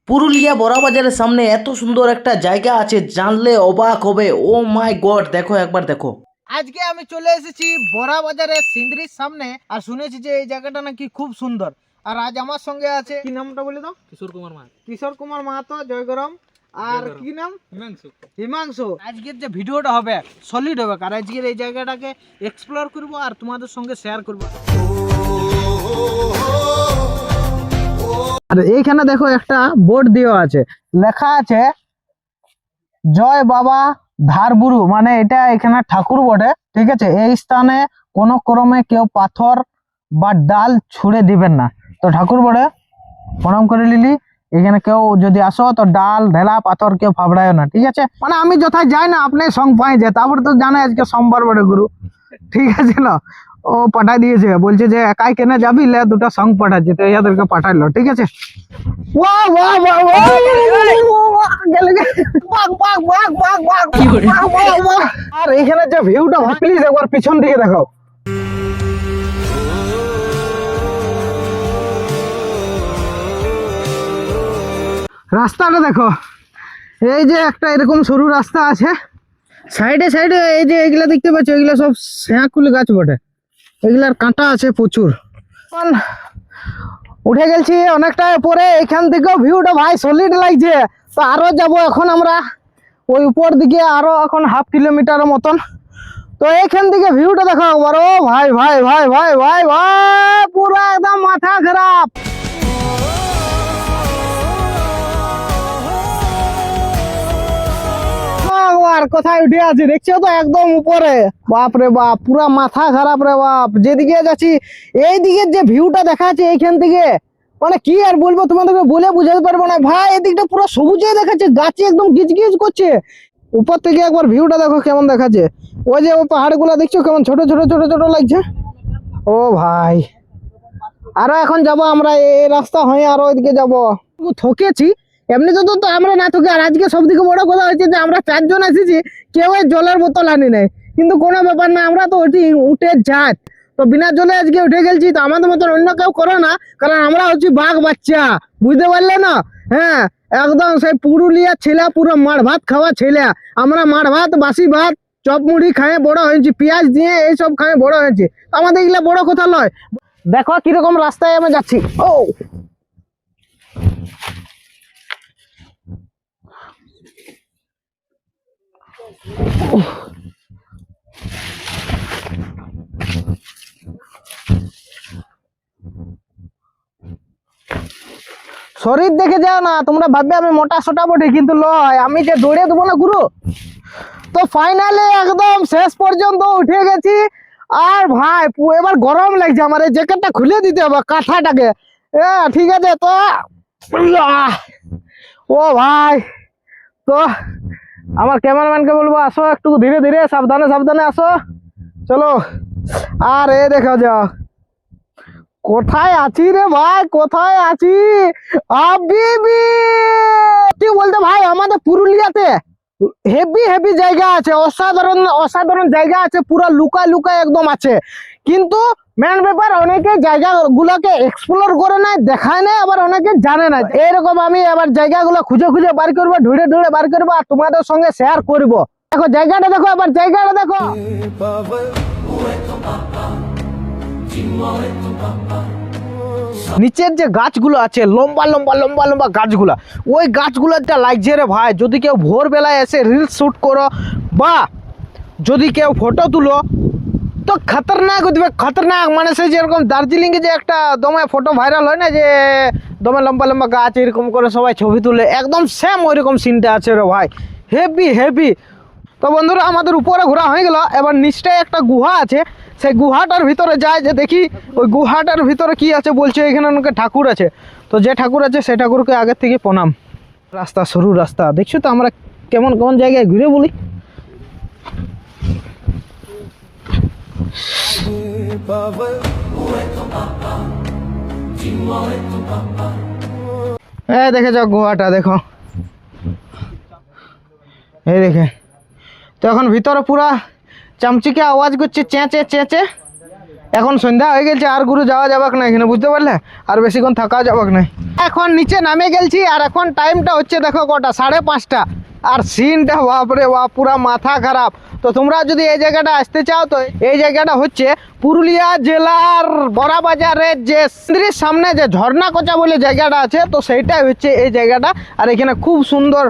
পুরুলিয়া বড়াবাজারের সামনে এত সুন্দর একটা জায়গা আছে, জানলে অবাক হবে। ও মাই গড, দেখো একবার দেখো। আজকে আমি চলে এসেছি বড়া বাজারের সিন্দ্রির সামনে, আর শুনেছি যে এই জায়গাটা নাকি খুব সুন্দর। আর আজ আমার সঙ্গে আছে, কি নামটা বলে দাও? কিশোর কুমার মাহাতো, জয়গরম। আর কি নাম? হিমাংশু। আজকের যে ভিডিওটা হবে সলিড হবে, আর আজকের এই জায়গাটাকে এক্সপ্লোর করব আর তোমাদের সঙ্গে শেয়ার করব। আর এইখানে দেখো একটা বোর্ড দেওয়া আছে, লেখা আছে জয় বাবা ধারবুরু, মানে এটা এখানে ঠাকুর বটে, ঠিক আছে। এই স্থানে কোনো ক্রমে কেউ পাথর বা ডাল ছুঁড়ে দিবেন না। তো ঠাকুর বটে, প্রণাম করে লিলি। এখানে কেউ যদি আসো তো ডাল ঢেলা পাথর কেউ ফাবড়ায় না, ঠিক আছে। মানে আমি যথায় যাই না, আপনি সঙ্গ পাই যায়। তারপরে তো জানে আজকে সোমবার বটে গুরু, ঠিক আছে না। ও পাঠাই দিয়েছে, বলছে যে একাই কেনে যাবি, লে দুটো সঙ্গ পাঠাচ্ছে, তো ইয়াদেরকে পাঠাইলো, ঠিক আছে। ওয়াও ওয়াও ওয়াও ওয়াও, আর এইখানে যে ভিউটা, প্লিজ একবার পিছন দিকে দেখো। রাস্তাটা দেখো, এই যে একটা এরকম সরু রাস্তা আছে, সাইডে সাইডে এই যে এগুলা দেখতে পাচ্ছ, এগুলা সব শ্যাকুল গাছ বটে, এগুলার কাঁটা আছে প্রচুর। উঠে গেছি অনেকটা পরে, এখান থেকেও ভিউটা ভাই সলিড লাগছে। তো আরো যাব এখন আমরা ওই উপর দিকে, আরো এখন হাফ কিলোমিটারের মতন। তো এইখান থেকে ভিউটা দেখো একবার। ও ভাই ভাই ভাই ভাই ভাই ভাই, পুরো একদম মাথা খারাপ। আর কোথায় উঠে আছি দেখছো তো, একদম উপরে। বাপ রে বাপ, পুরা মাথা খারাপ রে বাপ। যেদিকে যাচ্ছি এই দিকের যে ভিউটা দেখা যাচ্ছে এইখান থেকে, মানে কি আর বলবো তোমাদেরকে, বলে বুঝাতে পারবো না ভাই। এদিকটা পুরো সবুজে দেখাচ্ছে, গাছে একদম গিজগিজ করছে। উপর থেকে একবার ভিউটা দেখো কেমন দেখাচ্ছে। ওই যে ও পাহাড় গুলা দেখছো কেমন ছোট ছোট ছোট ছোট লাগছে। ও ভাই, আরো এখন যাব আমরা এই রাস্তা হয়ে, আরো ওইদিকে যাবো। থকেছি এমনিতে, তো আমরা না থকে। আর আজকে সব থেকে বড় কথা হচ্ছে যে আমরা চারজন এসেছি, কেউ জলের বোতল আনি নাই, কিন্তু কোনো ব্যাপার না, আমরা তো উঠে যাই। তো বিনা জলে আজকে উঠে গেছি, তো আমাদের মতন অন্য কেউ করো না, কারণ আমরা হচ্ছি বাঘ বাচ্চা, বুঝতে পারলে না? হ্যাঁ, একদম সেই পুরুলিয়া ছেলে, পুরো মাছ ভাত খাওয়া ছেলে। আমরা মাছ ভাত, বাসি ভাত, চপ মুড়ি খায়ে বড় হয়েছি, পেঁয়াজ দিয়ে এইসব খায়ে বড় হয়েছি। আমাদের এগুলা বড় কথা নয়। দেখো কিরকম রাস্তায় আমি যাচ্ছি। ও শরীর দেখে যাও না, তোমরা ভাববে আমি মোটা সোটা বটে, কিন্তু লয়, আমি যে দৌড়ে দেবো না গুরু। তো ফাইনালি একদম শেষ পর্যন্ত উঠে গেছি। আর ভাই এবার গরম লাগছে, আমার এই জ্যাকেটটা খুলে দিতে হবে, কাঁথাটাকে। ঠিক আছে তো। ও ভাই, তো আমার ক্যামেরাম্যানকে বলবো আসো একটু ধীরে ধীরে, সাবধানে সাবধানে আসো, চলো। আর এ দেখা যাও কোথায় আছি রে ভাই, কোথায় আছি আবিবি। কি বলতে ভাই, আমাদের পুরুলিয়াতে হেভি হেভি জায়গা আছে, অসাধারণ অসাধারণ জায়গা আছে, পুরো লুকা লুকা একদম আছে। কিন্তু মেন ব্যাপার, অনেকে জায়গা গুলোকে এক্সপ্লোর করে নাই, দেখায় না, আবার অনেকে জানে না। এরকম আমি আবার জায়গাগুলো খুঁজে খুঁজে বার করবো, ঢুড়ে ঢুড়ে বার করবো, আর তোমাদের সঙ্গে শেয়ার করবো। দেখো জায়গাটা দেখো, আবার জায়গাটা দেখো। নিচের যে গাছগুলো আছে, লম্বা লম্বা লম্বা লম্বা গাছগুলা, ওই গাছগুলোটা লাগছে রে ভাই। যদি কেউ ভোরবেলায় এসে রিলস শ্যুট করো, বা যদি কেউ ফটো তুলো, তো খতরনাক উঠবে, খতরনাক। মানে সেই যেরকম দার্জিলিংয়ে যে একটা দমে ফটো ভাইরাল হয় না, যে দমে লম্বা লম্বা গাছ এরকম করে সবাই ছবি তুলে, একদম সেম ওইরকম সিনটা আছে রে ভাই, হেভি হেভি। তো বন্ধুরা, আমাদের উপরে ঘোরা হয়ে গেল, এবার নিচটায় একটা গুহা আছে, সেই গুহাটার ভিতরে যায়, যে দেখি ওই গুহাটার ভিতরে কি আছে। বলছে এখানে অনেক ঠাকুর আছে, তো যে ঠাকুর আছে সেই ঠাকুরকে আগের থেকে প্রণাম। রাস্তা সরু রাস্তা, দেখছো তো আমরা কেমন কেমন জায়গায় ঘুরে বলি। দেখে যাও গুহাটা দেখো, এই দেখে। তো এখন ভিতরে পুরা চামচিকে আওয়াজ করছে, চেঁচে চেঁচে। এখন সন্ধ্যা হয়ে গেছে আর গুরু যাওয়া যাবাক না এখানে, বুঝতে পারলে? আর বেশিক্ষণ থাকা যাবাক না। এখন নিচে নামে গেছি আর এখন টাইমটা হচ্ছে দেখো কটা, 5:30। আর সিনটা বাপরে বাপ পুরা মাথা খারাপ। তো তোমরা যদি এই জায়গাটা আসতে চাও তো এই জায়গাটা হচ্ছে পুরুলিয়া জেলার বড়াবাজারের যে সিন্দ্রির সামনে যে ঝর্ণাকোচা বলে জায়গাটা আছে, তো সেইটাই হচ্ছে এই জায়গাটা। আর এখানে খুব সুন্দর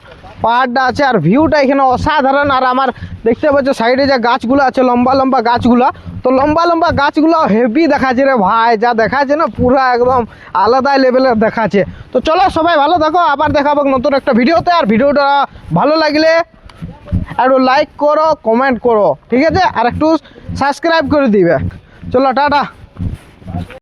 পাহাড়টা আছে আর ভিউটা এখানে অসাধারণ। আর আমার দেখতে পাচ্ছ সাইডে যে গাছগুলো আছে, লম্বা লম্বা গাছগুলো, তো লম্বা লম্বা গাছগুলো হেভি দেখাচ্ছে রে ভাই, যা দেখাচ্ছে না পুরা একদম আলাদা লেভেলের দেখাচ্ছে। তো চলো সবাই ভালো থাকো, আবার দেখাবো নতুন একটা ভিডিওতে। আর ভিডিওটা ভালো লাগলে একটু লাইক করো, কমেন্ট করো, ঠিক আছে? আর একটু সাবস্ক্রাইব করে দিবে। চলো টাটা।